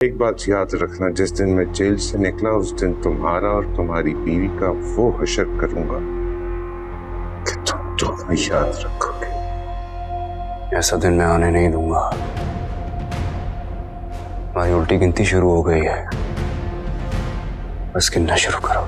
एक बात याद रखना, जिस दिन मैं जेल से निकला उस दिन तुम्हारा और तुम्हारी बीवी का वो हशर करूंगा कि तुम दोनों याद रखोगे। ऐसा दिन मैं आने नहीं दूंगा। हमारी उल्टी गिनती शुरू हो गई है, बस गिनना शुरू करो।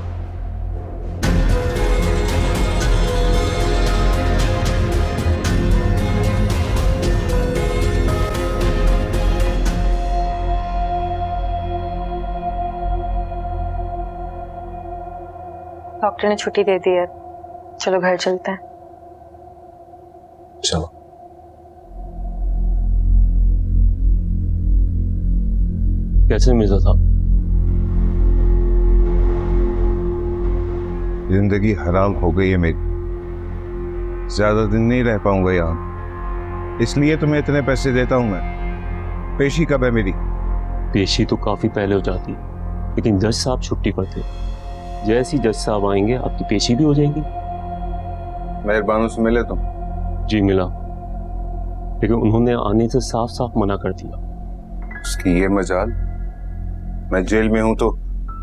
डॉक्टर ने छुट्टी दे दी है, चलो घर चलते हैं। चलो। कैसे मिर्जा साहब? जिंदगी हराम हो गई है मेरी, ज्यादा दिन नहीं रह पाऊंगा यहाँ, इसलिए तुम्हें इतने पैसे देता हूं मैं। पेशी कब है मेरी? पेशी तो काफी पहले हो जाती, लेकिन जज साहब छुट्टी पर थे। जैसे ही जज साहब आएंगे आपकी पेशी भी हो जाएगी। मेहरबानों से मिले तुम? जी मिला, लेकिन उन्होंने आने से साफ साफ मना कर दिया। उसकी ये मजाल, मैं जेल में हूं तो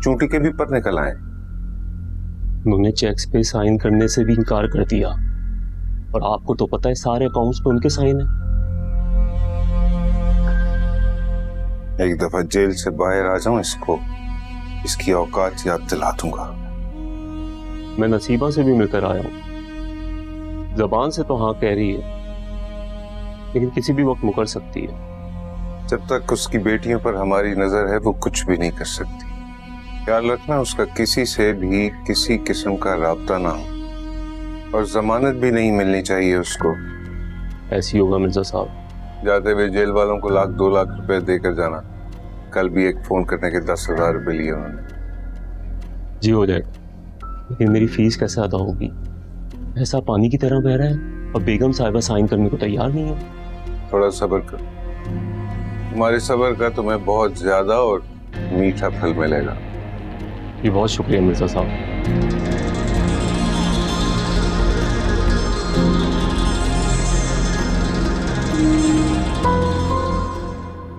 चूंटी के भी पर निकल आए। उन्होंने चेक्स पे साइन करने से भी इनकार कर दिया, और आपको तो पता है सारे अकाउंट्स पे उनके साइन है। एक दफा जेल से बाहर आ जाऊं, इसकी औकात याद दिला दूंगा। मैं नसीबा से भी मिलकर आया हूं। जबान से तो हाँ कह रही है, लेकिन किसी भी वक्त मुकर सकती है। जब तक उसकी बेटियों पर हमारी नजर है वो कुछ भी नहीं कर सकती। ख्याल रखना उसका किसी से भी किसी किस्म का राब्ता ना हो, और जमानत भी नहीं मिलनी चाहिए उसको। ऐसी होगा मिर्जा साहब। जाते हुए जेल वालों को 1-2 लाख रुपए देकर जाना। कल भी एक फोन करने के 10,000 रुपए लिए उन्होंने। जी हो जाएगा, लेकिन मेरी फीस कैसे अदा होगी? ऐसा पानी की तरह बह रहा है और बेगम साहिबा साइन करने को तैयार नहीं है। थोड़ा सब्र कर, तुम्हारे सब्र का तुम्हें बहुत ज्यादा और मीठा फल मिलेगा। जी बहुत शुक्रिया मिर्जा साहब।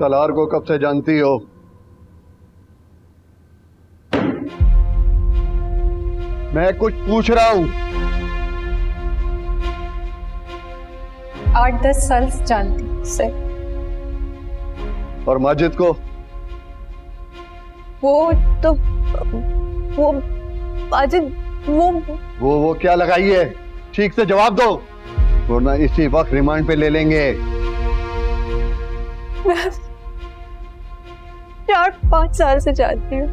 तलार को कब से जानती हो? मैं कुछ पूछ रहा हूं। 8-10 साल से जानती हूँ उसे। और माजिद को? वो माजिद वो क्या लगाई है? ठीक से जवाब दो, वरना इसी वक्त रिमांड पे ले लेंगे। 4-5 साल से जानती हूँ।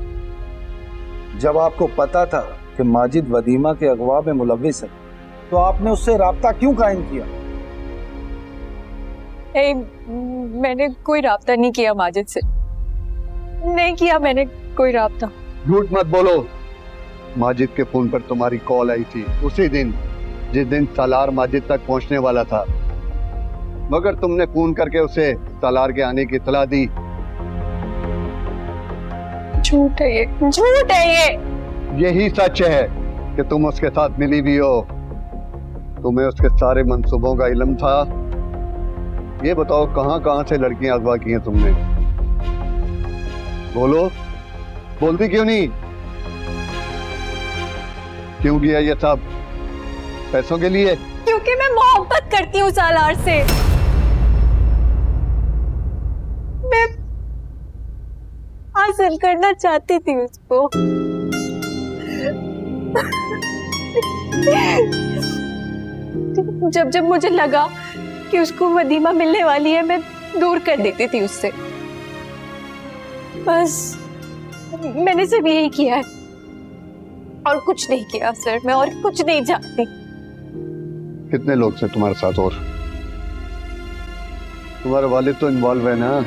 जब आपको पता था कि माजिद वदीमा के अगवा में मुलव्विस है, तो आपने उससे राब्ता क्यों कायम किया? मैंने कोई राब्ता नहीं किया माजिद से, नहीं किया मैंने कोई राब्ता। झूठ मत बोलो। माजिद के फोन पर तुम्हारी कॉल आई थी उसी दिन जिस दिन सालार माजिद तक पहुंचने वाला था, मगर तुमने फोन करके उसे सालार के आने की इत्तला दी। झूठ है ये, झूठ है ये। यही सच है कि तुम उसके साथ मिली भी हो। तुम्हें उसके सारे मंसूबों का इल्म था। ये बताओ कहां कहां से लड़कियां अगवा की हैं तुमने? बोलो, बोलती क्यों नहीं? क्यों किया ये सब? पैसों के लिए? क्योंकि मैं मोहब्बत करती हूँ सालार से। मैं हासिल करना चाहती थी उसको। जब मुझे लगा कि उसको वदीमा मिलने वाली है, मैं दूर कर देती थी उससे। बस मैंने सिर्फ यही किया है और कुछ नहीं किया सर। मैं और कुछ नहीं जानती। कितने लोग थे तुम्हारे साथ? और तुम्हारे वालिद तो इन्वॉल्व है ना?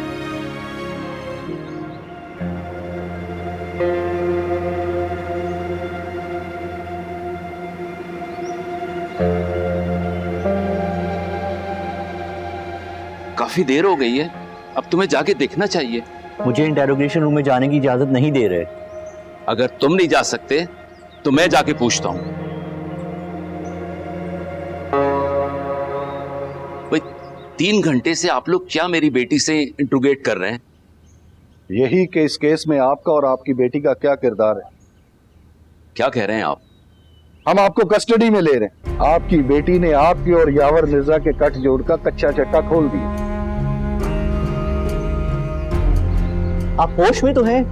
काफी देर हो गई है, अब तुम्हें जाके देखना चाहिए। मुझे इंटेरोगेशन रूम में जाने की इजाजत नहीं दे रहे। अगर तुम नहीं जा सकते तो मैं जाके पूछता हूं। भाई 3 घंटे से आप लोग क्या मेरी बेटी से इंट्रोगेट कर रहे हैं? यही कि इस केस में आपका और आपकी बेटी का क्या किरदार है। क्या कह रहे हैं आप? हम आपको कस्टडी में ले रहे हैं। आपकी बेटी ने आपकी और यावर मिर्जा के कट जोड़कर कच्चा चट्टा खोल दिया। आप होश में तो हैं?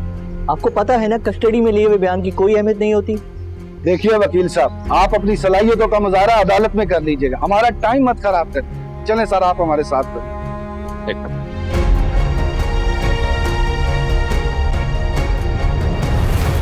आपको पता है ना कस्टडी में लिए हुए बयान की कोई अहमियत नहीं होती। देखिए वकील साहब, आप अपनी सलाहियतों का मुजाहरा अदालत में कर लीजिएगा, हमारा टाइम मत खराब कर। चलें सर, आप हमारे साथ करें। एक मिनट।